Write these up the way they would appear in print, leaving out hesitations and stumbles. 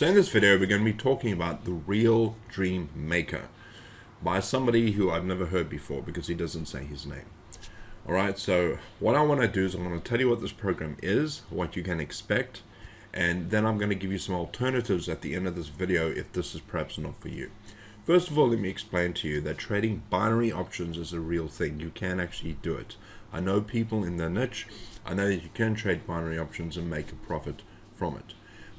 So in this video, we're going to be talking about The Real Dream Maker by somebody who I've never heard before because he doesn't say his name. Alright, so what I want to do is I'm going to tell you what this program is, what you can expect, and then I'm going to give you some alternatives at the end of this video if this is perhaps not for you. First of all, let me explain to you that trading binary options is a real thing. You can actually do it. I know people in the niche. I know that you can trade binary options and make a profit from it.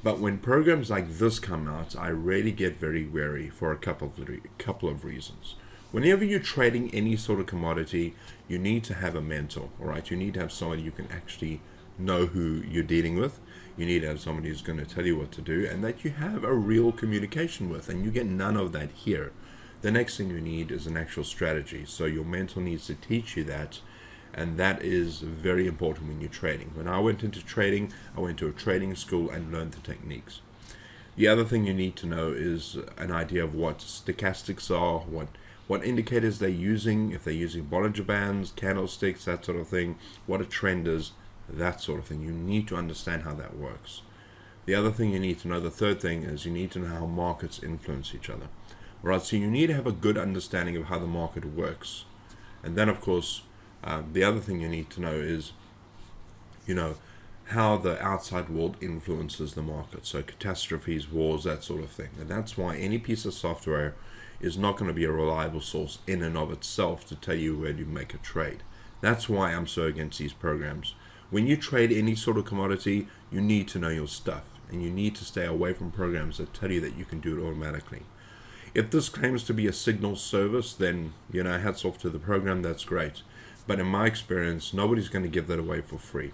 But when programs like this come out, I really get very wary for a couple of reasons. Whenever you're trading any sort of commodity, you need to have a mentor, all right? You need to have somebody you can actually know who you're dealing with. You need to have somebody who's going to tell you what to do and that you have a real communication with, and you get none of that here. The next thing you need is an actual strategy. So your mentor needs to teach you that, and that is very important when you're trading. When I went into trading, I went to a trading school and learned the techniques. The other thing you need to know is an idea of what stochastics are, what indicators they're using, if they're using Bollinger Bands, candlesticks, that sort of thing, what a trend is, that sort of thing. You need to understand how that works. The other thing you need to know, the third thing, is you need to know how markets influence each other. All right, so you need to have a good understanding of how the market works. And then, of course, the other thing you need to know is, how the outside world influences the market. So catastrophes, wars, that sort of thing. And that's why any piece of software is not going to be a reliable source in and of itself to tell you where to make a trade. That's why I'm so against these programs. When you trade any sort of commodity, you need to know your stuff. And you need to stay away from programs that tell you that you can do it automatically. If this claims to be a signal service, then, hats off to the program, that's great. But in my experience, nobody's going to give that away for free.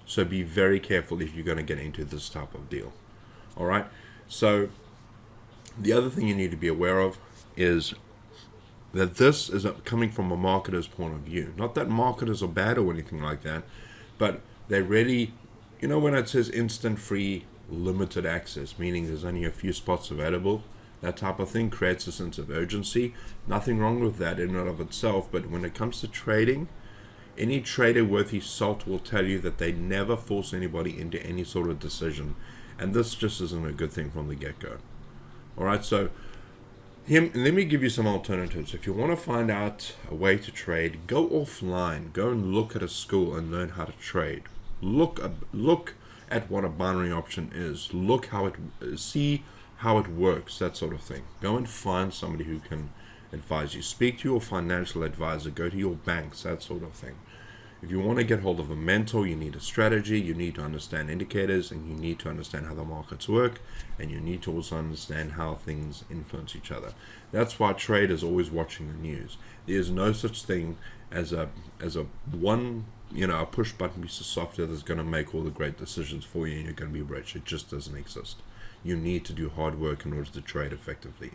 So be very careful if you're going to get into this type of deal. All right. So the other thing you need to be aware of is that this is coming from a marketer's point of view. Not that marketers are bad or anything like that, but they really, when it says instant free limited access, meaning there's only a few spots available, that type of thing creates a sense of urgency. Nothing wrong with that in and of itself, but when it comes to trading, any trader worth his salt will tell you that they never force anybody into any sort of decision, and this just isn't a good thing from the get-go. Alright, so let me give you some alternatives. If you want to find out a way to trade, go offline, go and look at a school and learn how to trade. Look at what a binary option is. See how it works, that sort of thing. Go and find somebody who can advise you. Speak to your financial advisor. Go to your banks, that sort of thing. If you want to get hold of a mentor, you need a strategy, you need to understand indicators, and you need to understand how the markets work, and you need to also understand how things influence each other. That's why traders are always watching the news. There's no such thing as a push button piece of software that's going to make all the great decisions for you and you're going to be rich. It just doesn't exist. You need to do hard work in order to trade effectively.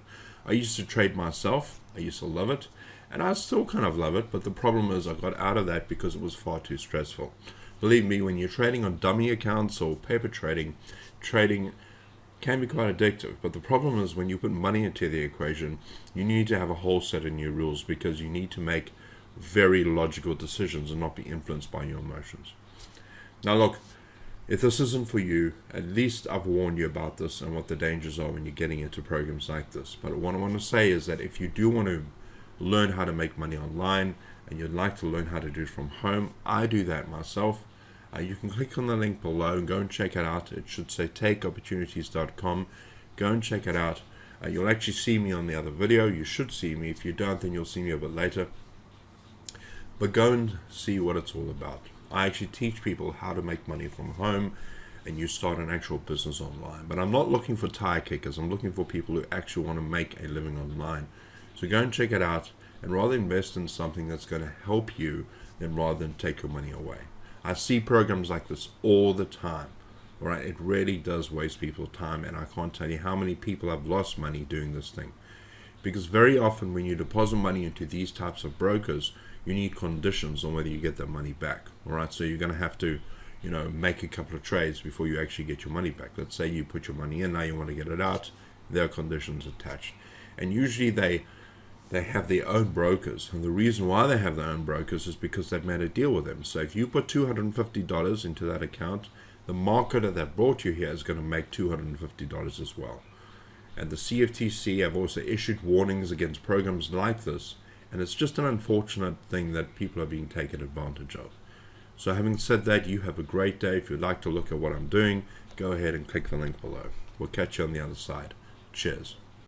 I used to trade myself. I used to love it. And I still kind of love it. But the problem is I got out of that because it was far too stressful. Believe me, when you're trading on dummy accounts or paper trading can be quite addictive. But the problem is when you put money into the equation, you need to have a whole set of new rules because you need to make very logical decisions and not be influenced by your emotions. Now look, if this isn't for you, at least I've warned you about this and what the dangers are when you're getting into programs like this. But what I want to say is that if you do want to learn how to make money online and you'd like to learn how to do it from home, I do that myself. You can click on the link below and go and check it out. It should say takeopportunities.com. Go and check it out. You'll actually see me on the other video. You should see me. If you don't, then you'll see me a bit later. But go and see what it's all about. I actually teach people how to make money from home and you start an actual business online. But I'm not looking for tire kickers. I'm looking for people who actually want to make a living online. So go and check it out and rather invest in something that's going to help you rather than take your money away. I see programs like this all the time. All right, it really does waste people's time, and I can't tell you how many people have lost money doing this thing. Because very often when you deposit money into these types of brokers, you need conditions on whether you get that money back. All right, so you're going to have to, make a couple of trades before you actually get your money back. Let's say you put your money in, now you want to get it out. There are conditions attached, and usually they have their own brokers, and the reason why they have their own brokers is because they've made a deal with them. So if you put $250 into that account, the marketer that brought you here is going to make $250 as well. And the CFTC have also issued warnings against programs like this, and it's just an unfortunate thing that people are being taken advantage of. So having said that, you have a great day. If you'd like to look at what I'm doing, go ahead and click the link below. We'll catch you on the other side. Cheers.